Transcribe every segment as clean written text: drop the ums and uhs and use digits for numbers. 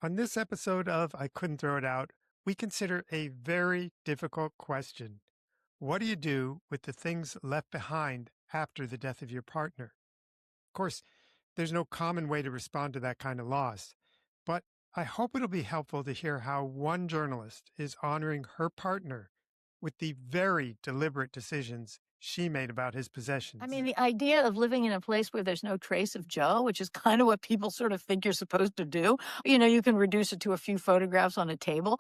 On this episode of I Couldn't Throw It Out, we consider a very difficult question. What do you do with the things left behind after the death of your partner? Of course, there's no common way to respond to that kind of loss, but I hope it'll be helpful to hear how one journalist is honoring her partner with the very deliberate decisions she made about his I possessions. mean, the idea of living in a place where there's no trace of Joe, which is kind of what people sort of think you're supposed to do. You can reduce it to a few photographs on a table.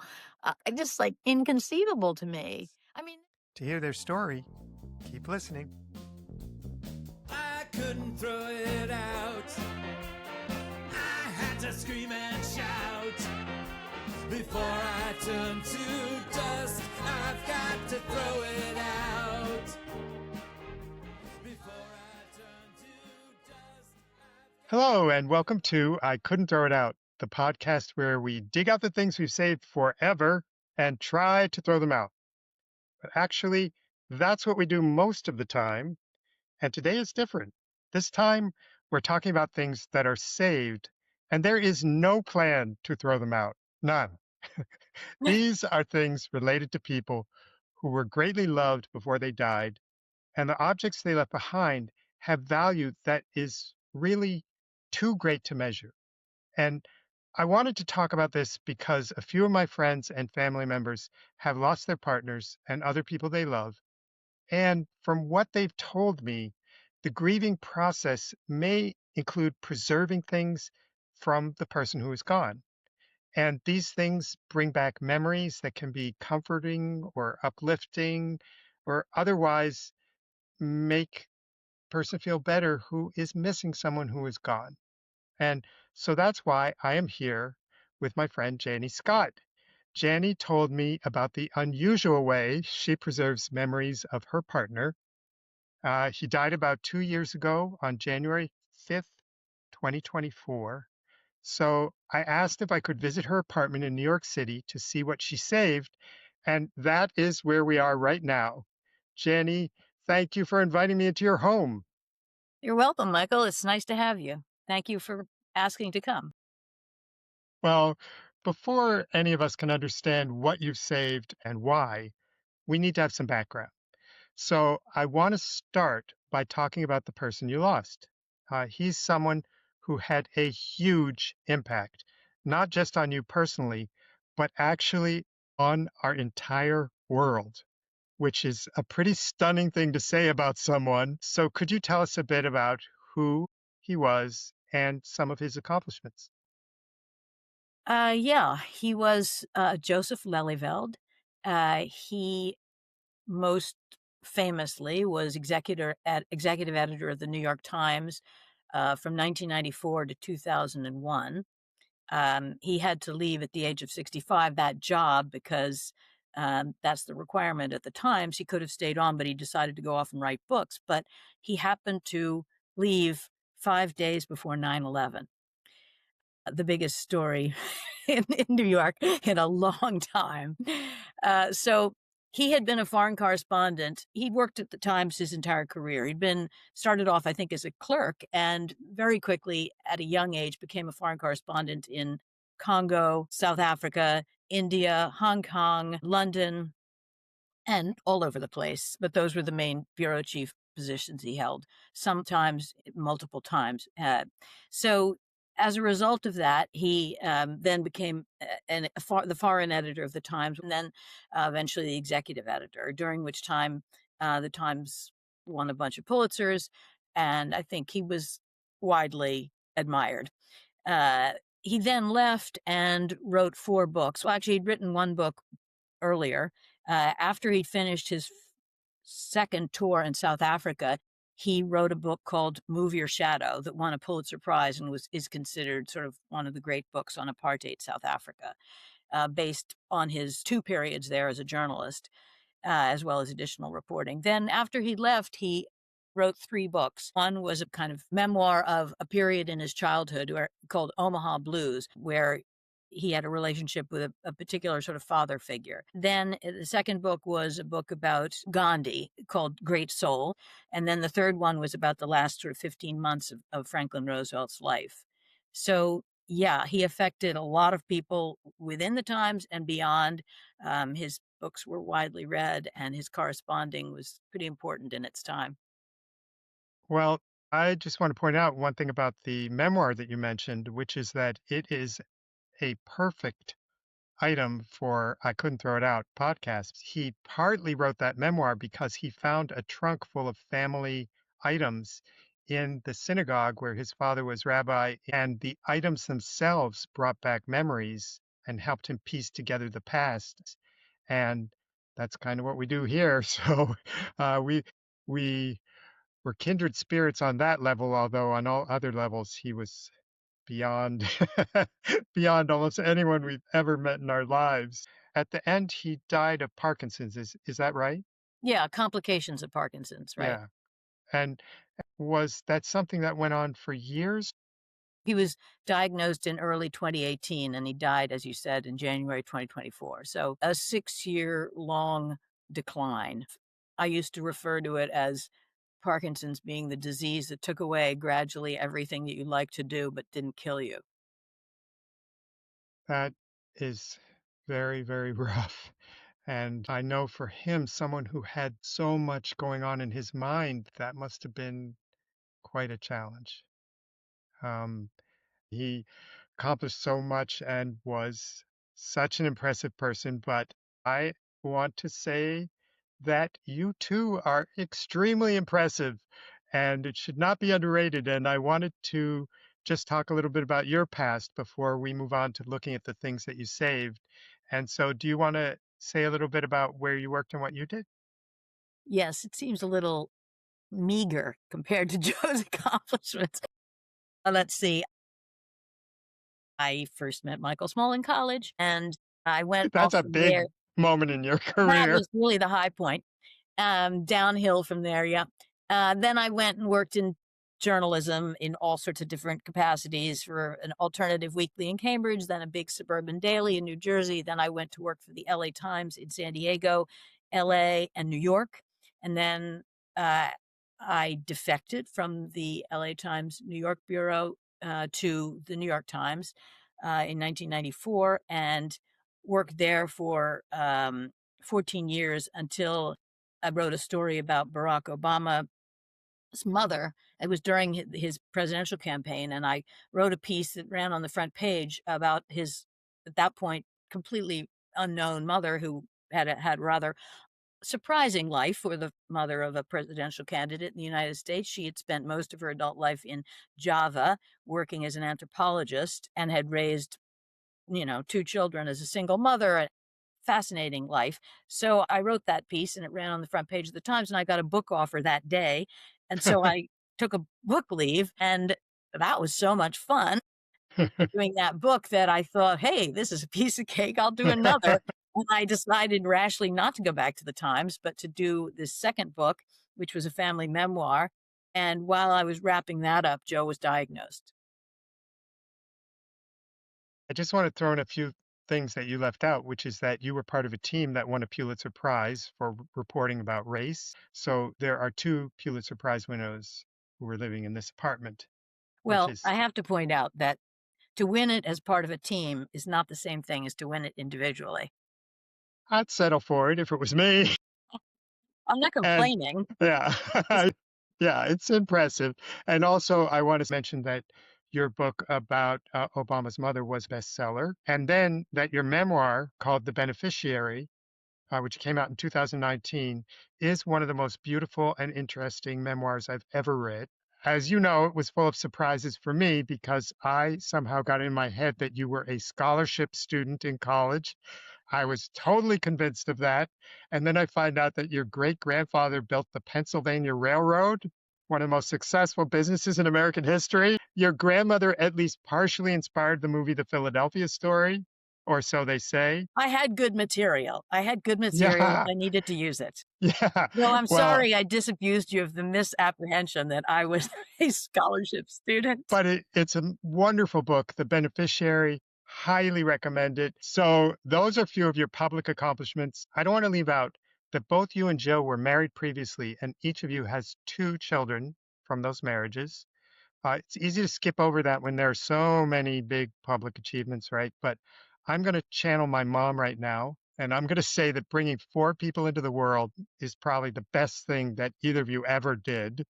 Just like inconceivable to me. I mean, To hear their story, keep listening. I couldn't throw it out. I had to scream and shout. Before I turn to dust, I've got to throw it out. Before I turn to dust, Hello, and welcome to I Couldn't Throw It Out, the podcast where we dig out the things we've saved forever and try to throw them out. But actually, that's what we do most of the time. And today is different. This time, we're talking about things that are saved, and there is no plan to throw them out. None. These are things related to people who were greatly loved before they died, and the objects they left behind have value that is really too great to measure. And I wanted to talk about this because a few of my friends and family members have lost their partners and other people they love. And from what they've told me, the grieving process may include preserving things from the person who is gone. And these things bring back memories that can be comforting or uplifting or otherwise make a person feel better who is missing someone who is gone. And so that's why I am here with my friend Janny Scott. Janny told me about the unusual way she preserves memories of her partner. He died about 2 years ago on January 5th, 2024. So I asked if I could visit her apartment in New York City to see what she saved, and that is where we are right now. Janny, thank you for inviting me into your home. you're welcome, Michael. It's nice to have you. Thank you for asking to come. Well, before any of us can understand what you've saved and why, we need to have some background. So I want to start by talking about the person you lost. He's someone who had a huge impact, not just on you personally, but actually on our entire world, which is a pretty stunning thing to say about someone. So could you tell us a bit about who he was and some of his accomplishments? Yeah, he was Joseph Lelyveld. He most famously was executive editor of the New York Times from 1994 to 2001. He had to leave at the age of 65 that job because that's the requirement at the Times. He could have stayed on, but he decided to go off and write books. But he happened to leave 5 days before 9/11, the biggest story in New York in a long time. So he had been a foreign correspondent. He'd worked at the Times his entire career. Started off, I think, as a clerk, and very quickly, at a young age, became a foreign correspondent in Congo, South Africa, India, Hong Kong, London, and all over the place. But those were the main bureau chief positions he held, sometimes multiple times. So as a result of that, he then became the foreign editor of the Times, and then eventually the executive editor, during which time the Times won a bunch of Pulitzers, and I think he was widely admired. Uh, he then left and wrote 4 books. Well, actually, he'd written one book earlier. After he'd finished his second tour in South Africa, he wrote a book called Move Your Shadow that won a Pulitzer Prize and is considered sort of one of the great books on apartheid South Africa, based on his 2 periods there as a journalist, as well as additional reporting. Then after he left, he wrote 3 books. One was a kind of memoir of a period in his childhood called Omaha Blues, where he had a relationship with a particular sort of father figure. Then the second book was a book about Gandhi called Great Soul. And then the third one was about the last sort of 15 months of Franklin Roosevelt's life. So Yeah, he affected a lot of people within the times and beyond. His books were widely read, and his corresponding was pretty important in its time. Well, I just want to point out one thing about the memoir that you mentioned, which is that it is a perfect item for I Couldn't Throw It Out podcast. He partly wrote that memoir because he found a trunk full of family items in the synagogue where his father was rabbi, and the items themselves brought back memories and helped him piece together the past. And that's kind of what we do here. So we were kindred spirits on that level, although on all other levels he was beyond beyond almost anyone we've ever met in our lives. At the end, he died of Parkinson's. Is that right? Yeah, complications of Parkinson's, right. Yeah. And was that something that went on for years? He was diagnosed in early 2018, and he died, as you said, in January 2024. So a 6-year long decline. I used to refer to it as Parkinson's being the disease that took away gradually everything that you like to do but didn't kill you. That is very, very rough. And I know for him, someone who had so much going on in his mind, that must have been quite a challenge. Um, he accomplished so much and was such an impressive person, but I want to say that you too are extremely impressive and it should not be underrated. And I wanted to just talk a little bit about your past before we move on to looking at the things that you saved. And so, do you want to say a little bit about where you worked and what you did? Yes, it seems a little meager compared to Joe's accomplishments. Let's see. I first met Michael Small in college, and I went That's off a from there. big moment in your That career. was really the high point. Downhill from there, yeah. Then I went and worked in journalism in all sorts of different capacities for an alternative weekly in Cambridge, then a big suburban daily in New Jersey. Then I went to work for the LA Times in San Diego, LA, and New York. And then uh, I defected from the LA Times New York bureau to the New York Times in 1994 and worked there for 14 years until I wrote a story about Barack Obama's mother. It was during his presidential campaign, and I wrote a piece that ran on the front page about his, at that point, completely unknown mother who had rather surprising life for the mother of a presidential candidate in the United States. She had spent most of her adult life in Java working as an anthropologist and had raised, 2 children as a single mother. A fascinating life. So I wrote that piece and it ran on the front page of the Times, and I got a book offer that day. And so I took a book leave, and that was so much fun doing that book that I thought, "Hey, this is a piece of cake. I'll do another." And I decided rashly not to go back to the Times, but to do this second book, which was a family memoir. And while I was wrapping that up, Joe was diagnosed. I just want to throw in a few things that you left out, which is that you were part of a team that won a Pulitzer Prize for reporting about race. So there are two Pulitzer Prize winners who were living in this apartment, which Well, is, I have to point out that to win it as part of a team is not the same thing as to win it individually. I'd settle for it if it was me. I'm not And complaining. yeah, It's yeah, it's impressive. And also, I want to mention that your book about Obama's mother was a bestseller, and then that your memoir called The Beneficiary, which came out in 2019, is one of the most beautiful and interesting memoirs I've ever read. As you know, it was full of surprises for me because I somehow got in my head that you were a scholarship student in college. I was totally convinced of that. And then I find out that your great grandfather built the Pennsylvania Railroad, one of the most successful businesses in American history. Your grandmother at least partially inspired the movie The Philadelphia Story, or so they say. I had good material. I had good material. Yeah, I needed to use it. yeah. No, I'm Well, sorry I disabused you of the misapprehension that I was a scholarship student. but it's a wonderful book, The Beneficiary. Highly recommend it. So those are a few of your public accomplishments. I don't want to leave out that both you and Joe were married previously, and each of you has two children from those marriages. It's easy to skip over that when there are so many big public achievements, right? But I'm going to channel my mom right now, and I'm going to say that bringing 4 people into the world is probably the best thing that either of you ever did.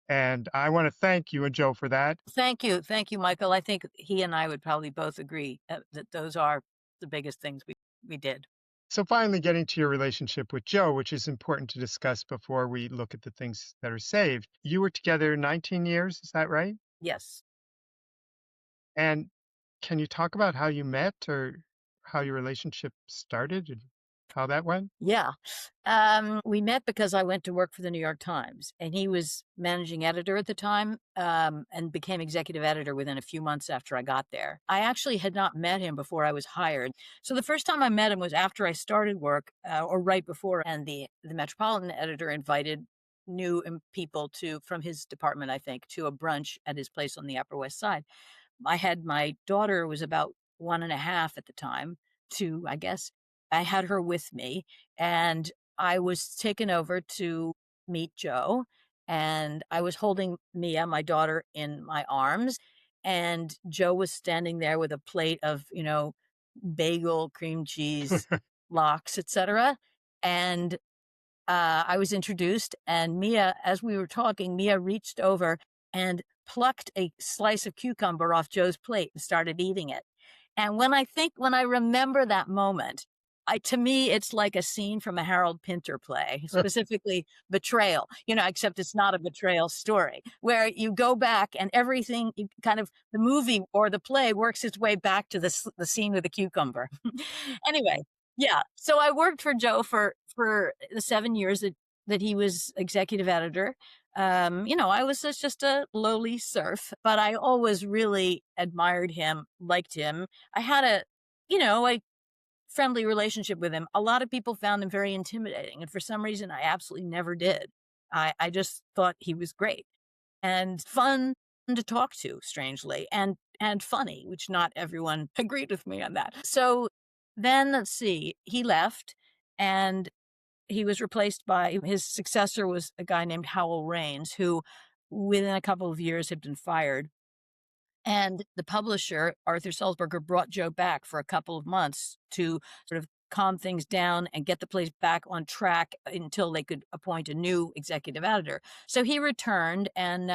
And I want to thank you and Joe for that. Thank you. Thank you, Michael. I think he and I would probably both agree that those are the biggest things we did. So, finally, getting to your relationship with Joe, which is important to discuss before we look at the things that are saved. You were together 19 years, is that right? Yes. And can you talk about how you met or how your relationship started and how that went? Yeah. We met because I went to work for the New York Times, and he was managing editor at the time, and became executive editor within a few months after I got there. I actually had not met him before I was hired. So the first time I met him was after I started work, or right before, and the Metropolitan editor invited new people from his department, I think, to a brunch at his place on the Upper West Side. I had my daughter was about 1.5 at the time, 2, I guess. I had her with me, and I was taken over to meet Joe, and I was holding Mia, my daughter, in my arms, and Joe was standing there with a plate of, bagel, cream cheese, lox, etc. And I was introduced, and Mia, as we were talking, Mia reached over and plucked a slice of cucumber off Joe's plate and started eating it. And when I remember that moment, to me, it's like a scene from a Harold Pinter play, specifically Betrayal, except it's not a betrayal story, where you go back and everything the movie or the play works its way back to the scene with the cucumber. Anyway, yeah. So I worked for Joe for the 7 years that he was executive editor. I was just a lowly serf, but I always really admired him, liked him. I had a friendly relationship with him. A lot of people found him very intimidating, and for some reason, I absolutely never did. I just thought he was great and fun to talk to, strangely, and funny, which not everyone agreed with me on that. So then, let's see, he left, and he was replaced by his successor was a guy named Howell Raines, who within a couple of years had been fired. And the publisher, Arthur Sulzberger, brought Joe back for a couple of months to sort of calm things down and get the place back on track until they could appoint a new executive editor. So he returned, and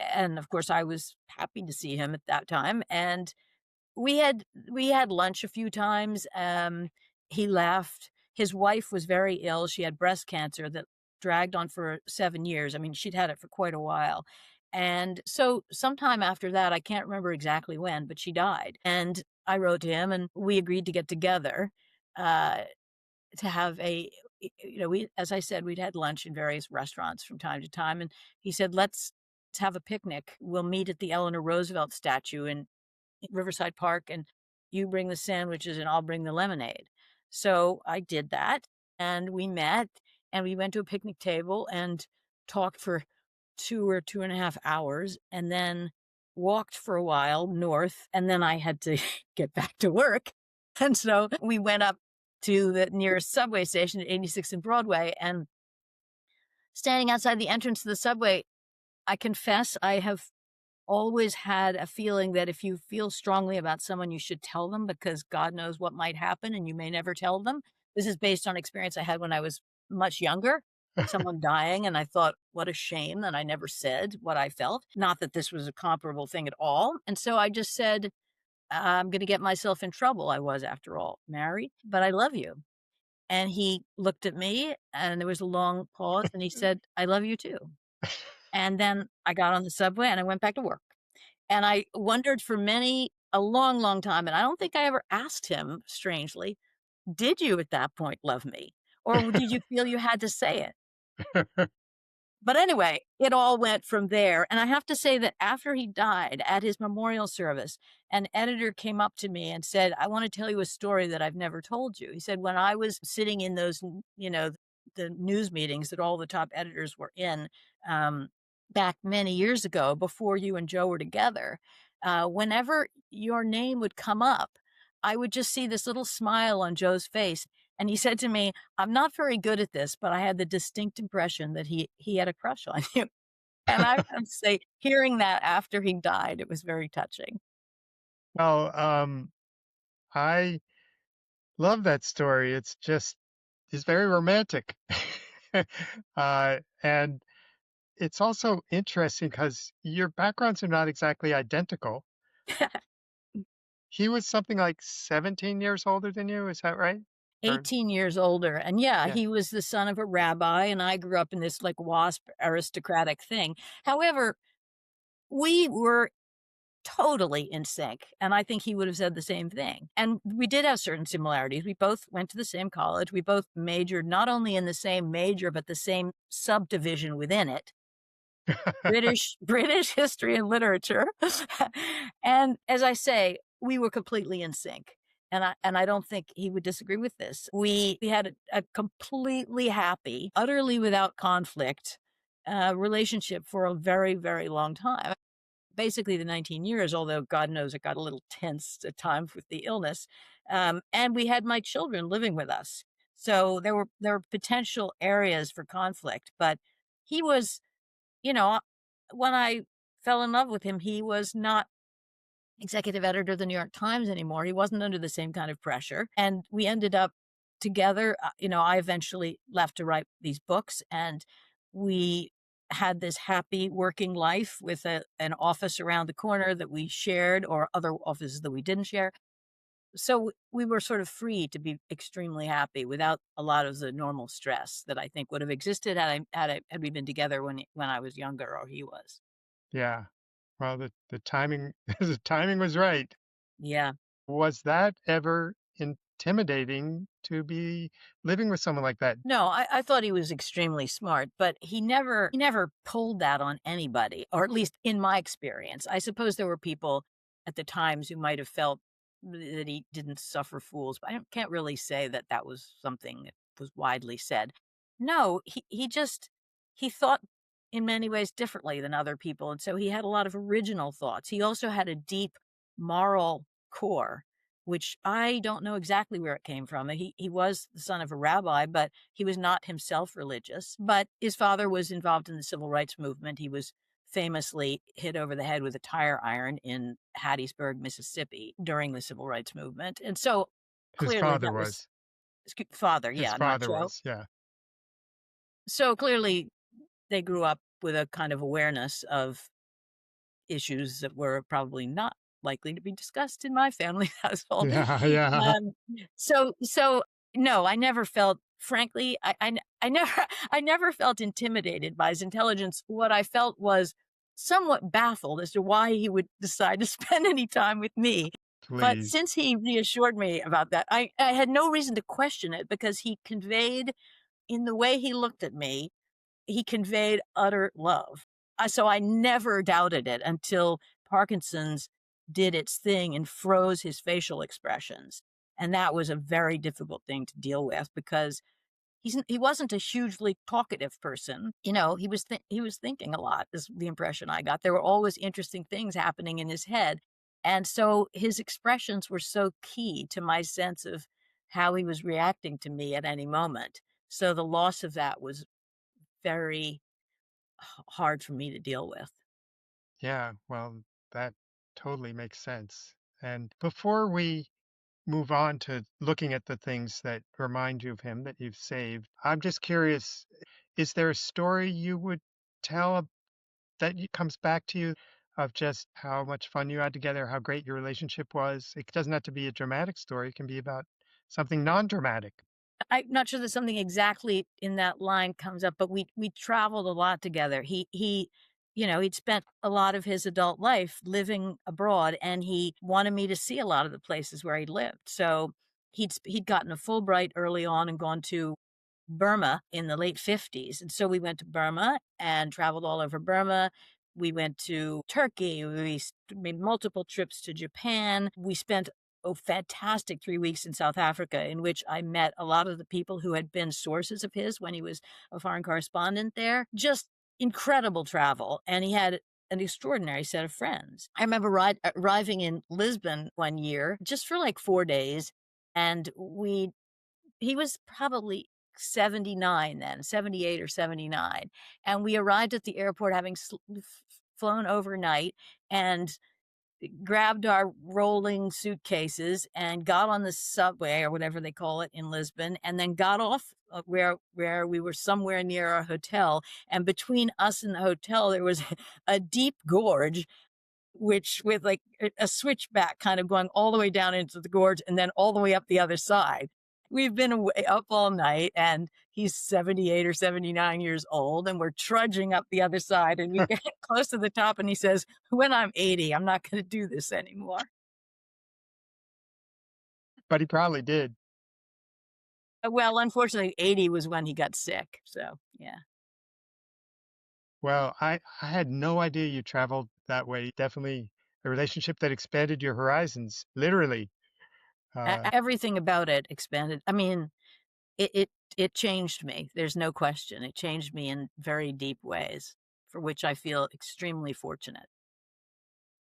of course I was happy to see him at that time. And we had lunch a few times. He left. His wife was very ill. She had breast cancer that dragged on for 7 years. I mean, she'd had it for quite a while. And so sometime after that, I can't remember exactly when, but she died. And I wrote to him, and we agreed to get together uh, to have as I said, we'd had lunch in various restaurants from time to time. And he said, let's have a picnic. We'll meet at the Eleanor Roosevelt statue in Riverside Park, and you bring the sandwiches and I'll bring the lemonade. So I did that, and we met, and we went to a picnic table and talked for 2 or 2.5 hours, and then walked for a while north, and then I had to get back to work. And so we went up to the nearest subway station at 86th and Broadway, and standing outside the entrance to the subway, I confess I have always had a feeling that if you feel strongly about someone, you should tell them, because God knows what might happen and you may never tell them. This is based on experience I had when I was much younger, someone dying, and I thought, what a shame that I never said what I felt. Not that this was a comparable thing at all. And so I just said, I'm going to get myself in trouble. I was, after all, married, but I love you. And he looked at me, and there was a long pause, and he said, I love you too. And then I got on the subway and I went back to work. And I wondered for a long, long time, and I don't think I ever asked him, strangely, did you at that point love me? Or did you feel you had to say it? But anyway, it all went from there. And I have to say that after he died, at his memorial service, an editor came up to me and said, I want to tell you a story that I've never told you. He said, when I was sitting in those, the news meetings that all the top editors were in, back many years ago, before you and Joe were together, whenever your name would come up, I would just see this little smile on Joe's face. And he said to me, I'm not very good at this, but I had the distinct impression that he had a crush on you. And I would say hearing that after he died, it was very touching. Well, I love that story. It's very romantic. And it's also interesting because your backgrounds are not exactly identical. He was something like 17 years older than you, is that right? Or 18 years older, and yeah, yeah. he was the son of a rabbi, and I grew up in this, like, WASP aristocratic thing. However, we were totally in sync, and I think he would have said the same thing, and we did have certain similarities. We both went to the same college, we both majored not only in the same major, but the same subdivision within it. British history and literature. And as I say, we were completely in sync. And I don't think he would disagree with this. We had a completely happy, utterly without conflict, relationship for a very, very long time. Basically the 19 years, although God knows it got a little tense at times with the illness. And we had my children living with us. So there were potential areas for conflict, but he was, you know, when I fell in love with him, he was not executive editor of the New York Times anymore. He wasn't under the same kind of pressure. And we ended up together. I eventually left to write these books, and we had this happy working life with an office around the corner that we shared, or other offices that we didn't share. So we were sort of free to be extremely happy without a lot of the normal stress that I think would have existed had we been together when I was younger, or he was. Yeah. Well, the timing the timing was right. Yeah. Was that ever intimidating to be living with someone like that? No, I thought he was extremely smart, but he never pulled that on anybody, or at least in my experience. I suppose there were people at the times who might have felt that he didn't suffer fools, but I can't really say that that was something that was widely said. No, he thought in many ways differently than other people, and so he had a lot of original thoughts. He also had a deep moral core, which I don't know exactly where it came from. He was the son of a rabbi, but he was not himself religious. But his father was involved in the civil rights movement. He was famously hit over the head with a tire iron in Hattiesburg, Mississippi during the civil rights movement. And so His clearly father that was was. father, His yeah, not father Joe. was, yeah. So clearly they grew up with a kind of awareness of issues that were probably not likely to be discussed in my family household. Yeah, yeah. Um, so no, I never felt frankly, I never I never felt intimidated by his intelligence. What I felt was somewhat baffled as to why he would decide to spend any time with me. But Please. since he reassured me about that, I had no reason to question it, because he conveyed, in the way he looked at me, he conveyed utter love. So I never doubted it until Parkinson's did its thing and froze his facial expressions. And that was a very difficult thing to deal with, because he wasn't a hugely talkative person. He was thinking a lot, is the impression I got. There were always interesting things happening in his head. And so his expressions were so key to my sense of how he was reacting to me at any moment. So the loss of that was very hard for me to deal with. Yeah, well, that totally makes sense. And before we move on to looking at the things that remind you of him that you've saved, I'm just curious, is there a story you would tell that comes back to you of just how much fun you had together, how great your relationship was? It doesn't have to be a dramatic story, it can be about something non-dramatic. I'm not sure that something exactly in that line comes up, but we traveled a lot together. He'd spent a lot of his adult life living abroad, and he wanted me to see a lot of the places where he lived. So he'd gotten a Fulbright early on and gone to Burma in the late 50s. And so we went to Burma and traveled all over Burma. We went to Turkey. Made multiple trips to Japan. We spent a fantastic 3 weeks in South Africa, in which I met a lot of the people who had been sources of his when he was a foreign correspondent there. Just incredible travel. And he had an extraordinary set of friends. I remember arriving in Lisbon one year just for like 4 days, and he was probably 79 then, 78 or 79. And we arrived at the airport having flown overnight and grabbed our rolling suitcases and got on the subway or whatever they call it in Lisbon, and then got off where we were somewhere near our hotel. And between us and the hotel, there was a deep gorge, which with like a switchback kind of going all the way down into the gorge and then all the way up the other side. We've been up all night, and he's 78 or 79 years old, and we're trudging up the other side, and we get close to the top, and he says, when I'm 80, I'm not going to do this anymore. But he probably did. Well, unfortunately, 80 was when he got sick. So, yeah. Well, I had no idea you traveled that way. Definitely a relationship that expanded your horizons, literally. Everything about it expanded. I mean, it changed me. There's no question. It changed me in very deep ways, for which I feel extremely fortunate.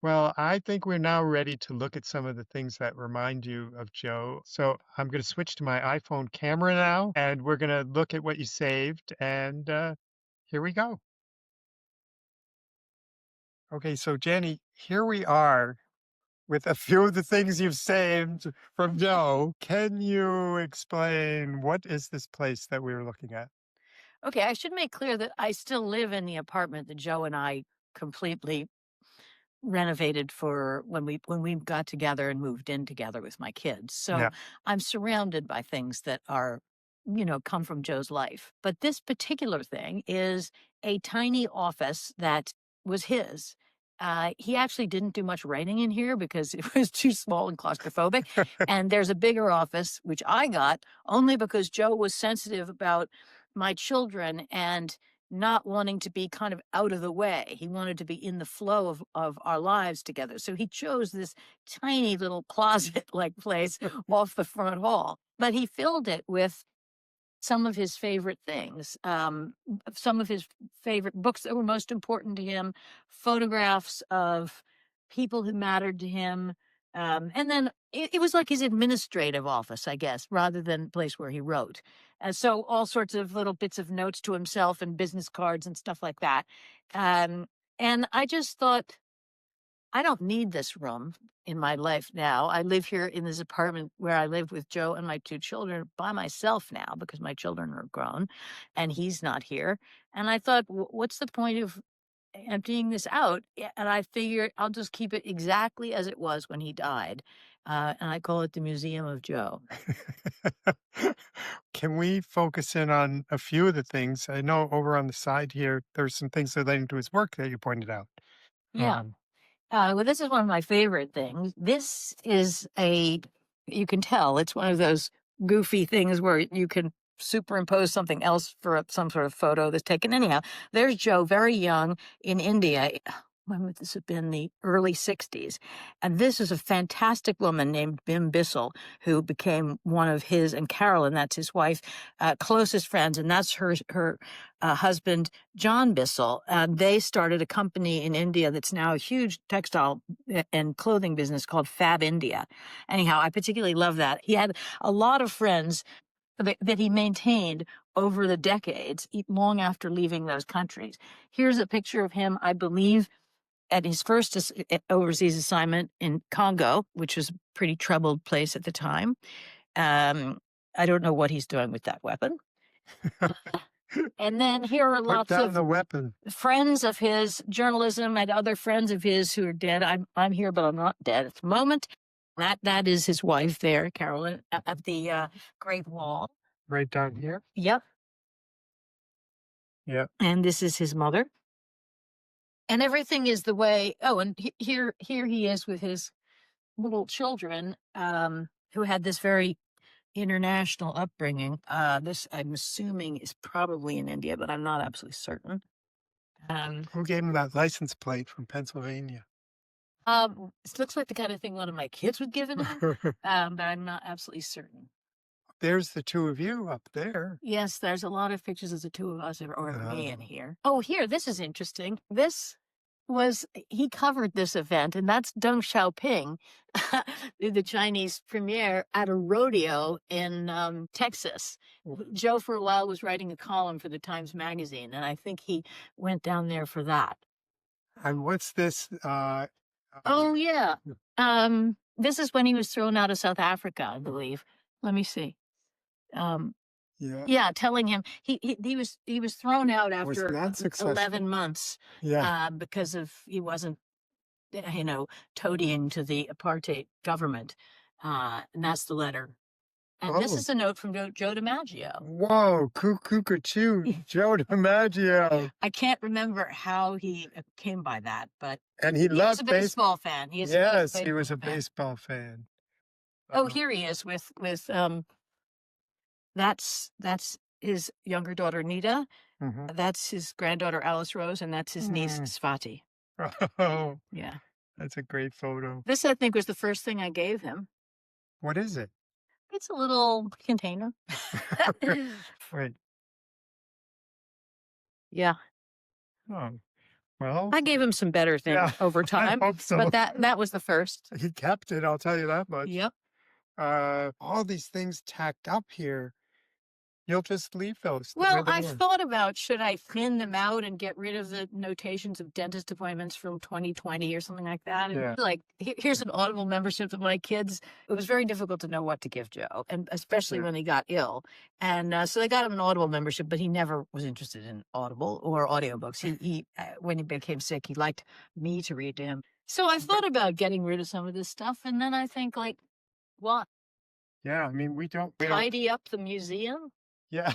Well, I think we're now ready to look at some of the things that remind you of Joe. So I'm going to switch to my iPhone camera now, and we're going to look at what you saved. And here we go. Okay, so Janny, here we are with a few of the things you've saved from Joe. Can you explain what is this place that we were looking at? Okay, I should make clear that I still live in the apartment that Joe and I completely renovated for when we got together and moved in together with my kids. So Yeah. I'm surrounded by things that are, come from Joe's life. But this particular thing is a tiny office that was his. He actually didn't do much writing in here because it was too small and claustrophobic. And there's a bigger office, which I got only because Joe was sensitive about my children and not wanting to be kind of out of the way. He wanted to be in the flow of our lives together. So he chose this tiny little closet like place off the front hall, but he filled it with some of his favorite things, some of his favorite books that were most important to him, photographs of people who mattered to him. And then it was like his administrative office, I guess, rather than a place where he wrote. And so all sorts of little bits of notes to himself and business cards and stuff like that. And I just thought, I don't need this room in my life now. I live here in this apartment where I live with Joe and my two children by myself now because my children are grown and he's not here. And I thought, what's the point of emptying this out? And I figured I'll just keep it exactly as it was when he died. And I call it the Museum of Joe. Can we focus in on a few of the things? I know over on the side here, there's some things relating to his work that you pointed out. Yeah. Well, this is one of my favorite things. This is you can tell it's one of those goofy things where you can superimpose something else for some sort of photo that's taken. Anyhow, there's Joe, very young in India. When would this have been? The early 60s. And this is a fantastic woman named Bim Bissell, who became one of his and Carolyn, that's his wife, closest friends. And that's her husband, John Bissell. They started a company in India that's now a huge textile and clothing business called Fab India. Anyhow, I particularly love that. He had a lot of friends that he maintained over the decades, long after leaving those countries. Here's a picture of him, I believe, at his first overseas assignment in Congo, which was a pretty troubled place at the time. I don't know what he's doing with that weapon. And then here are lots of the weapon. friends of his, journalism and other friends of his who are dead. I'm here, but I'm not dead at the moment. That is his wife there, Carolyn, at the Great Wall. Right down here? Yep. Yeah. And this is his mother. And everything is the way. Oh, and here he is with his little children, who had this very international upbringing. This, I'm assuming, is probably in India, but I'm not absolutely certain. Who gave him that license plate from Pennsylvania? It looks like the kind of thing one of my kids would give it him, but I'm not absolutely certain. There's the two of you up there. Yes, there's a lot of pictures of the two of us or me in here. Oh, here, this is interesting. This was he covered this event, and that's Deng Xiaoping, the Chinese premier, at a rodeo in Texas. Joe, for a while, was writing a column for the Times Magazine, and I think he went down there for that. And what's this? Oh, yeah. This is when he was thrown out of South Africa, I believe. Let me see. Yeah, telling him he was thrown out after 11 months. Yeah. Because he wasn't, toadying to the apartheid government. And that's the letter. And this is a note from Joe DiMaggio. Whoa, cuckoo, Joe DiMaggio. I can't remember how he came by that, but And he loved was a baseball fan. He was a baseball fan. Oh, here he is with that's his younger daughter Nita. That's his granddaughter Alice Rose, and that's his niece Svati. Oh, yeah, that's a great photo. This, I think, was the first thing I gave him. What is it? It's a little container. Wait. Yeah. Oh, well. I gave him some better things over time. I hope so. But that was the first. He kept it, I'll tell you that much. Yep. All these things tacked up here. You'll just leave those. Well, I thought about, should I thin them out and get rid of the notations of dentist appointments from 2020 or something like that? And like, here's an Audible membership to my kids. It was very difficult to know what to give Joe, and especially when he got ill. And so they got him an Audible membership, but he never was interested in Audible or audiobooks. He when he became sick, he liked me to read to him. So I thought about getting rid of some of this stuff, and then I think, like, what? Yeah, I mean, we don't tidy up the museum. Yeah.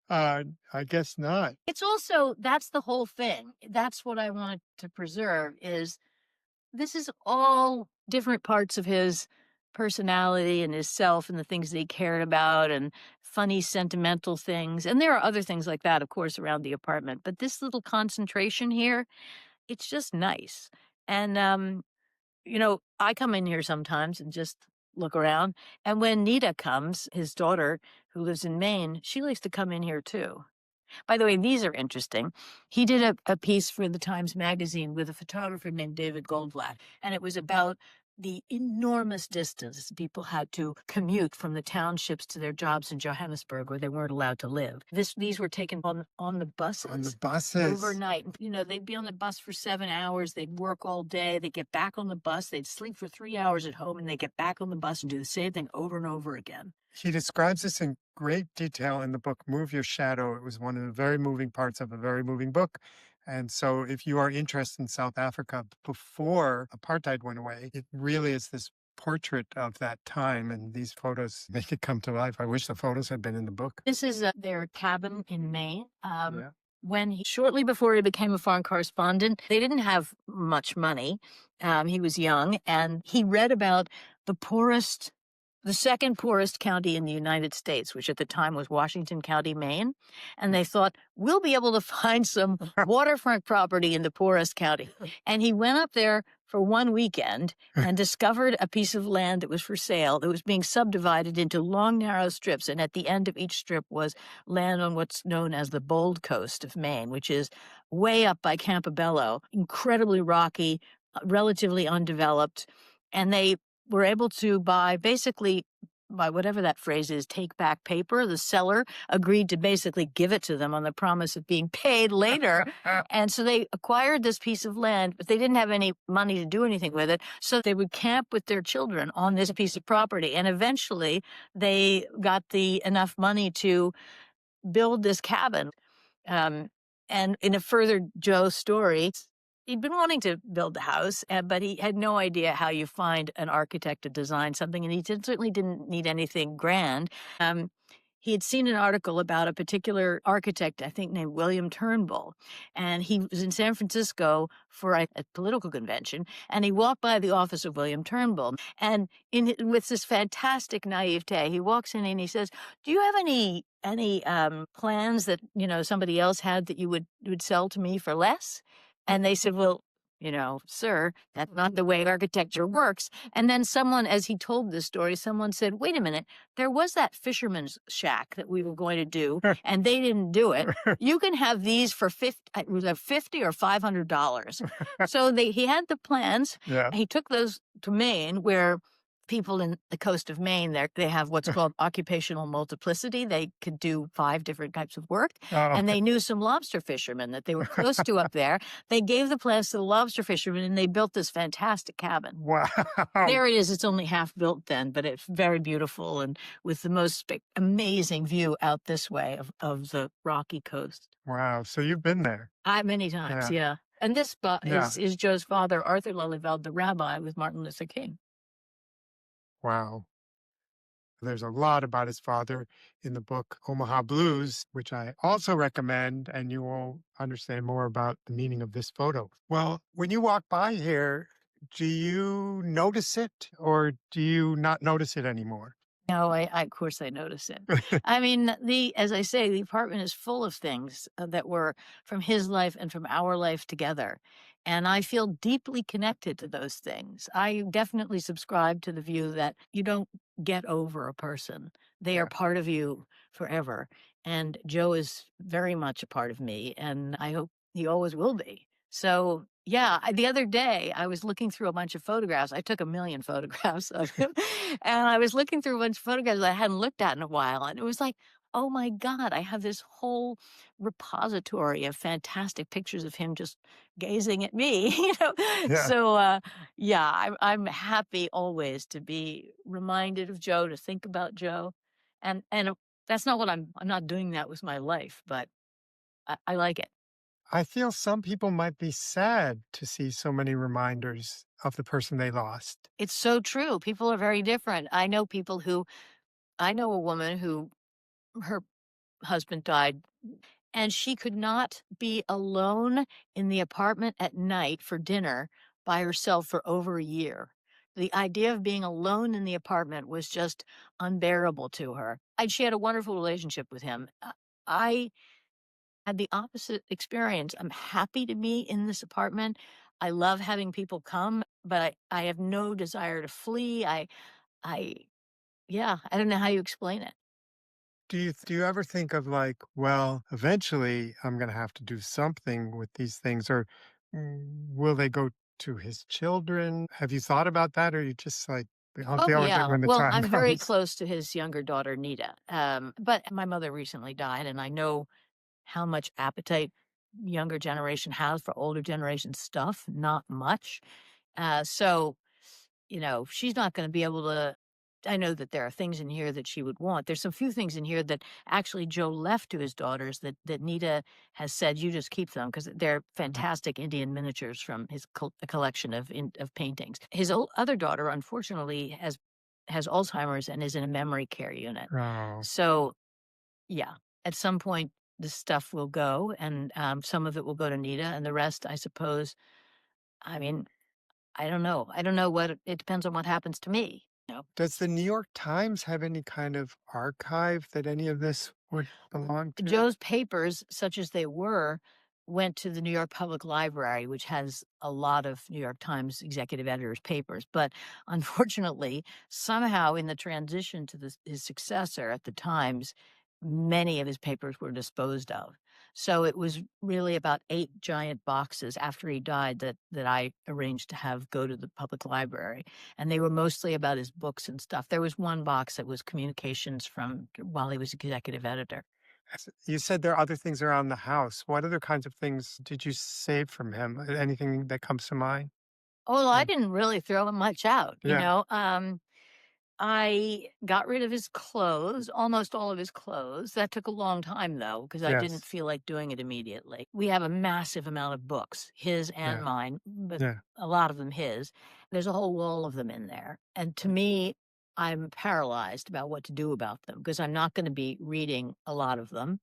I guess not. It's also, that's the whole thing. That's what I wanted to preserve, is this is all different parts of his personality and his self and the things that he cared about and funny, sentimental things. And there are other things like that, of course, around the apartment. But this little concentration here, it's just nice. And, I come in here sometimes and just look around. And when Nita comes, his daughter, who lives in Maine, she likes to come in here too. By the way, these are interesting. He did a piece for the Times Magazine with a photographer named David Goldblatt, and it was about the enormous distance people had to commute from the townships to their jobs in Johannesburg, where they weren't allowed to live. These were taken on the buses. On the buses. Overnight. They'd be on the bus for 7 hours. They'd work all day. They'd get back on the bus. They'd sleep for 3 hours at home, and they'd get back on the bus and do the same thing over and over again. He describes this in great detail in the book, Move Your Shadow. It was one of the very moving parts of a very moving book. And so if you are interested in South Africa before apartheid went away, it really is this portrait of that time. And these photos make it come to life. I wish the photos had been in the book. This is their cabin in Maine. Shortly before he became a foreign correspondent, they didn't have much money. He was young, and he read about the second poorest county in the United States, which at the time was Washington County, Maine. And they thought, we'll be able to find some waterfront property in the poorest county. And he went up there for one weekend and discovered a piece of land that was for sale that was being subdivided into long, narrow strips. And at the end of each strip was land on what's known as the Bold Coast of Maine, which is way up by Campobello, incredibly rocky, relatively undeveloped. And they were able to buy whatever that phrase is, take back paper. The seller agreed to basically give it to them on the promise of being paid later. And so they acquired this piece of land, but they didn't have any money to do anything with it. So they would camp with their children on this piece of property. And eventually they got enough money to build this cabin. And in a further Joe story, he'd been wanting to build the house, but he had no idea how you find an architect to design something, and he certainly didn't need anything grand. He had seen an article about a particular architect, I think named William Turnbull, and he was in San Francisco for a political convention, and he walked by the office of William Turnbull, and with this fantastic naivete, he walks in and he says, "Do you have any plans that somebody else had that you would sell to me for less?" And they said, "Well, sir, that's not the way architecture works. And then someone, as he told this story, someone said, wait a minute, there was that fisherman's shack that we were going to do, and they didn't do it. You can have these for $50 or $500. So he had the plans. Yeah. He took those to Maine, where people in the coast of Maine, they have what's called occupational multiplicity. They could do 5 different types of work. Oh, And they knew some lobster fishermen that they were close to up there. They gave the plans to the lobster fishermen, and they built this fantastic cabin. wow. There it is. It's only half built then, but it's very beautiful and with the most amazing view out this way of the rocky coast. Wow. So you've been there. Many times, yeah. And this is Joe's father, Arthur Lelyveld, the rabbi with Martin Luther King. Wow. There's a lot about his father in the book Omaha Blues, which I also recommend, and you will understand more about the meaning of this photo. Well, when you walk by here, do you notice it or do you not notice it anymore? No, of course I notice it. I mean, as I say, the apartment is full of things that were from his life and from our life together. And I feel deeply connected to those things. I definitely subscribe to the view that you don't get over a person. They are part of you forever. And Joe is very much a part of me, and I hope he always will be. So, yeah, the other day I was looking through a bunch of photographs. I took a million photographs of him, and I was looking through a bunch of photographs that I hadn't looked at in a while. And it was like, oh my God, I have this whole repository of fantastic pictures of him just gazing at me, Yeah. So, yeah, I'm happy always to be reminded of Joe, to think about Joe. And that's not what I'm not doing that with my life, but I like it. I feel some people might be sad to see so many reminders of the person they lost. It's so true. People are very different. I know a woman who her husband died, and she could not be alone in the apartment at night for dinner by herself for over a year. The idea of being alone in the apartment was just unbearable to her. And she had a wonderful relationship with him. I had the opposite experience. I'm happy to be in this apartment. I love having people come, but I have no desire to flee. Yeah, I don't know how you explain it. Do you ever think of like, well, eventually I'm going to have to do something with these things, or will they go to his children? Have you thought about that, or you just like, I'll Oh, deal with it yeah. when the Well, time I'm very comes? close to his younger daughter, Nita. But my mother recently died, and I know how much appetite younger generation has for older generation stuff. Not much. So, she's not going to be able to. I know that there are things in here that she would want. There's some few things in here that actually Joe left to his daughters that Nita has said, you just keep them because they're fantastic Indian miniatures from his collection of paintings. His other daughter, unfortunately, has Alzheimer's and is in a memory care unit. Oh, So, yeah, at some point, this stuff will go, and some of it will go to Nita, and the rest, I suppose. I mean, I don't know. I don't know what it depends on what happens to me. does the New York Times have any kind of archive that any of this would belong to? Joe's papers, such as they were, went to the New York Public Library, which has a lot of New York Times executive editors' papers. But unfortunately, somehow in the transition to his successor at the Times, many of his papers were disposed of. So it was really about 8 giant boxes after he died that I arranged to have go to the public library. And they were mostly about his books and stuff. There was one box that was communications from while he was executive editor. You said there are other things around the house. What other kinds of things did you save from him? Anything that comes to mind? Oh, well, I Yeah. didn't really throw much out, Yeah. I got rid of his clothes, almost all of his clothes. That took a long time, though, because I didn't Yes. feel like doing it immediately. We have a massive amount of books, his and Yeah. mine, but Yeah. a lot of them his. There's a whole wall of them in there. And to me, I'm paralyzed about what to do about them because I'm not going to be reading a lot of them.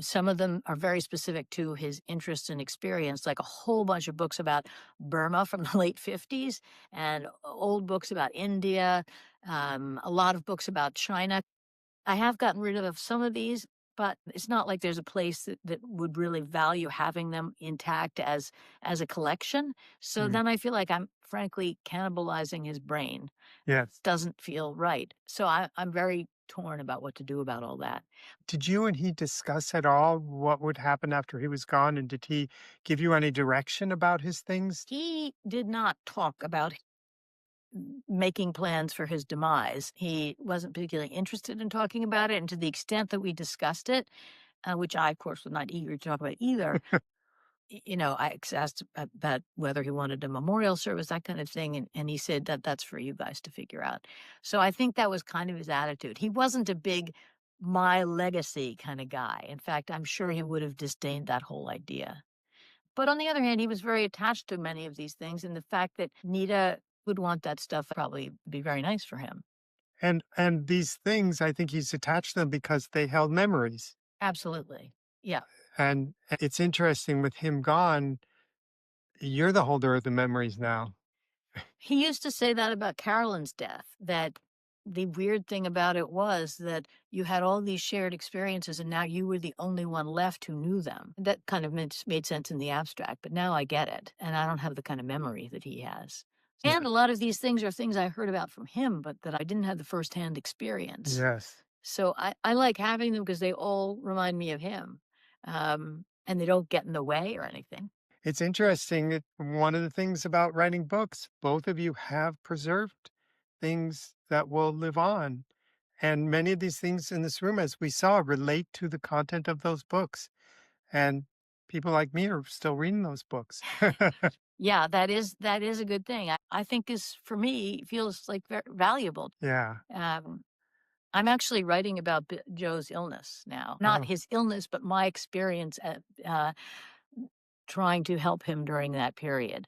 Some of them are very specific to his interests and experience, like a whole bunch of books about Burma from the late 50s and old books about India, a lot of books about China. I have gotten rid of some of these, but it's not like there's a place that would really value having them intact as a collection. So Mm. then I feel like I'm frankly cannibalizing his brain. Yes. Doesn't feel right. So I'm very torn about what to do about all that. Did you and he discuss at all what would happen after he was gone, and did he give you any direction about his things? He did not talk about making plans for his demise. He wasn't particularly interested in talking about it, and to the extent that we discussed it, which I, of course, was not eager to talk about either. I asked about whether he wanted a memorial service, that kind of thing, and he said that that's for you guys to figure out. So I think that was kind of his attitude. He wasn't a big my legacy kind of guy. In fact, I'm sure he would have disdained that whole idea. But on the other hand, he was very attached to many of these things, and the fact that Nita would want that stuff probably be very nice for him. And these things, I think he's attached to them because they held memories. Absolutely. Yeah. And it's interesting with him gone, you're the holder of the memories now. He used to say that about Carolyn's death, that the weird thing about it was that you had all these shared experiences and now you were the only one left who knew them. That kind of made sense in the abstract, but now I get it. And I don't have the kind of memory that he has. Yeah. And a lot of these things are things I heard about from him, but that I didn't have the firsthand experience. Yes. So I like having them because they all remind me of him. And they don't get in the way or anything. It's interesting. One of the things about writing books, both of you have preserved things that will live on. And many of these things in this room, as we saw, relate to the content of those books. And people like me are still reading those books. Yeah, that is a good thing. I think is for me feels like very valuable. Yeah. Um, I'm actually writing about Joe's illness now, not Oh, his illness, but my experience at trying to help him during that period.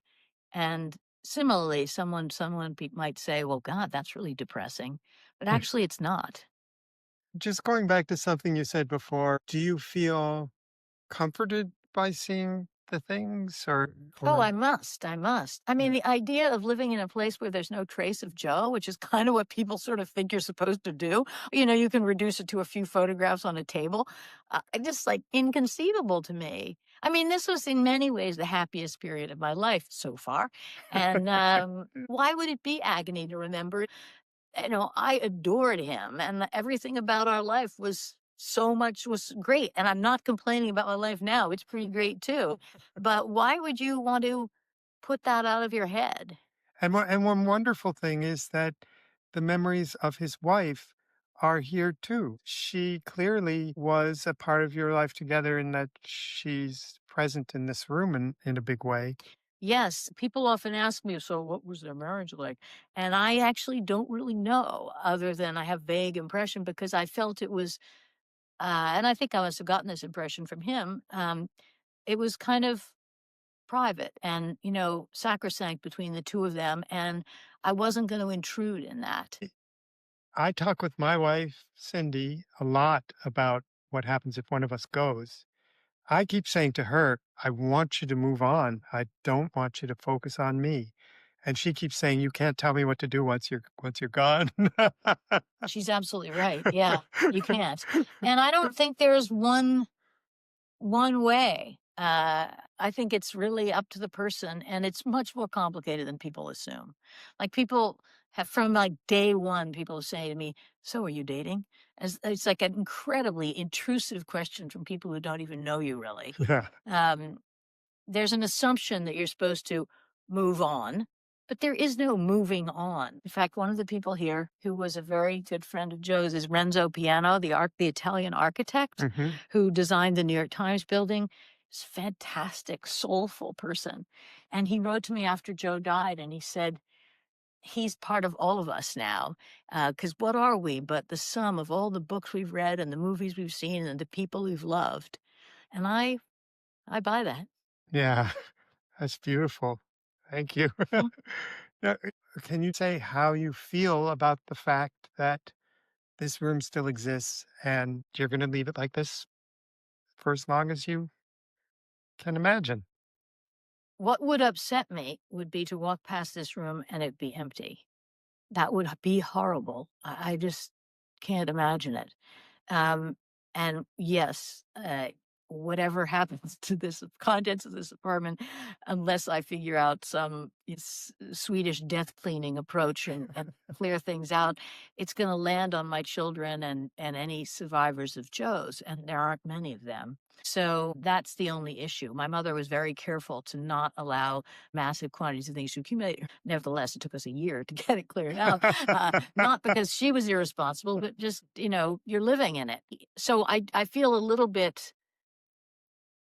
And similarly, might say, "Well, God, that's really depressing," but yeah. actually, it's not. Just going back to something you said before, do you feel comforted by seeing the things Oh, or I must. I mean, the idea of living in a place where there's no trace of Joe, which is kind of what people sort of think you're supposed to do. You can reduce it to a few photographs on a table. Just like inconceivable to me. I mean, this was in many ways the happiest period of my life so far. And why would it be agony to remember? I adored him, and everything about our life was great. And I'm not complaining about my life now. It's pretty great too. But why would you want to put that out of your head? and one wonderful thing is that the memories of his wife are here too. She clearly was a part of your life together in that she's present in this room in a big way. Yes, people often ask me, so what was their marriage like? And I actually don't really know, other than I have vague impression because I felt it was, and I think I must have gotten this impression from him. It was kind of private and, sacrosanct between the two of them, and I wasn't going to intrude in that. I talk with my wife, Cindy, a lot about what happens if one of us goes. I keep saying to her, I want you to move on. I don't want you to focus on me. And she keeps saying, you can't tell me what to do once you're gone. She's absolutely right. Yeah, you can't. And I don't think there's one way. I think it's really up to the person, and it's much more complicated than people assume. Like people have from like day one, people say to me, "So are you dating?" As it's like an incredibly intrusive question from people who don't even know you really. Yeah. Um, there's an assumption that you're supposed to move on, but there is no moving on. In fact, one of the people here who was a very good friend of Joe's is Renzo Piano, the Italian architect Hmm. who designed the New York Times building. He's a fantastic, soulful person. And he wrote to me after Joe died and he said, he's part of all of us now. Because what are we but the sum of all the books we've read and the movies we've seen and the people we've loved? And I buy that. Yeah. That's beautiful. Thank you. Mhm. Now, can you say how you feel about the fact that this room still exists and you're going to leave it like this for as long as you can imagine? What would upset me would be to walk past this room and it be empty. That would be horrible. I just can't imagine it. Um, And yes, whatever happens to this contents of this apartment, unless I figure out some Swedish death cleaning approach and clear things out, it's going to land on my children and any survivors of Joe's, and there aren't many of them. So that's the only issue. My mother was very careful to not allow massive quantities of things to accumulate. Nevertheless, it took us a year to get it cleared out. Not because she was irresponsible, but just, you're living in it. So I feel a little bit,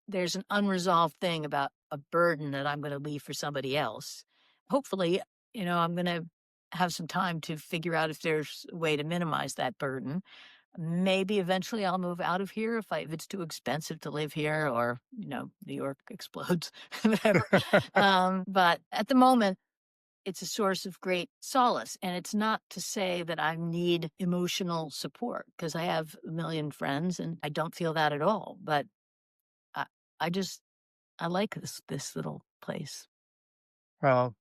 there's an unresolved thing about a burden that I'm going to leave for somebody else. Hopefully, I'm going to have some time to figure out if there's a way to minimize that burden. Maybe eventually I'll move out of here if it's too expensive to live here, or, New York explodes, whatever. But at the moment, it's a source of great solace. And it's not to say that I need emotional support, because I have a million friends and I don't feel that at all. But I like this little place. Well,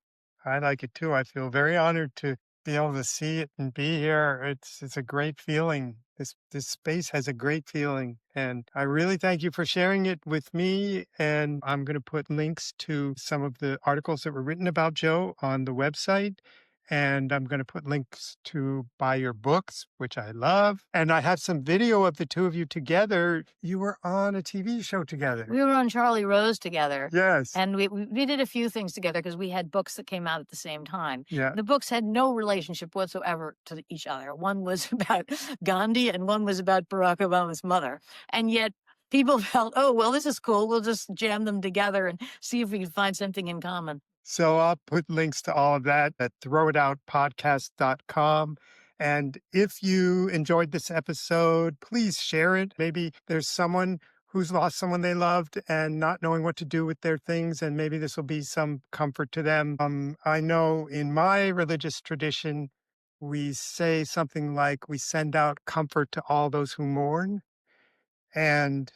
I like it too. I feel very honored to be able to see it and be here. It's a great feeling. This space has a great feeling, and I really thank you for sharing it with me. And I'm going to put links to some of the articles that were written about Joe on the website. And I'm going to put links to buy your books, which I love. And I have some video of the two of you together. You were on a TV show together. We were on Charlie Rose together. Yes. And we did a few things together because we had books that came out at the same time. Yeah. The books had no relationship whatsoever to each other. One was about Gandhi and one was about Barack Obama's mother. And yet people felt, oh, well, this is cool. We'll just jam them together and see if we can find something in common. So I'll put links to all of that at throwitoutpodcast.com. And if you enjoyed this episode, please share it. Maybe there's someone who's lost someone they loved and not knowing what to do with their things, and maybe this will be some comfort to them. I know in my religious tradition, we say something like, we send out comfort to all those who mourn. And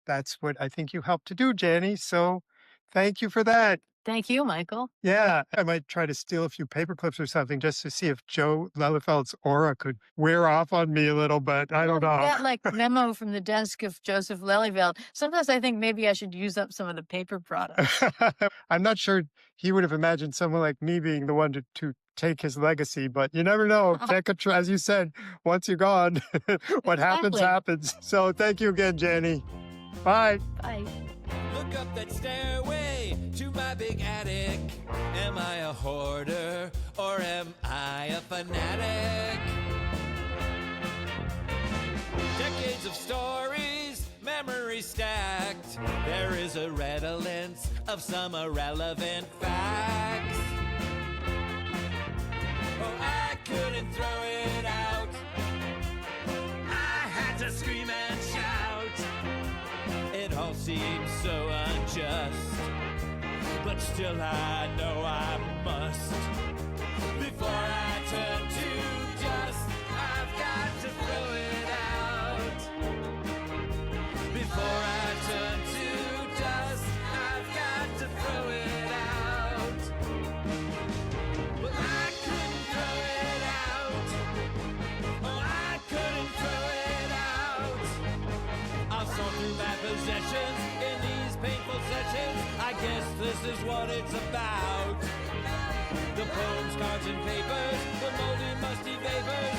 that's what I think you helped to do, Janny. So thank you for that. Thank you, Michael. Yeah, I might try to steal a few paper clips or something just to see if Joe Lelyveld's aura could wear off on me a little, but I don't know. That like memo from the desk of Joseph Lelyveld. Sometimes I think maybe I should use up some of the paper products. I'm not sure he would have imagined someone like me being the one to take his legacy, but you never know. As you said, once you're gone, what happens, happens. So thank you again, Janny. Bye. Bye. Look up that stairway to my big attic. Am I a hoarder or am I a fanatic? Decades of stories, memories stacked. There is a redolence of some irrelevant facts. Oh, I couldn't throw it out. I had to scream and shout. It all seems so unjust, but still I know I must. Before I turn to dust, I've got to throw it out. Before I turn to dust, I've got to throw it out. But I couldn't throw it out. Oh, I couldn't throw it out. I've sort through my possessions in these painful sessions. I guess this is what it's about. The poems, cards, and papers, the moldy, musty vapors.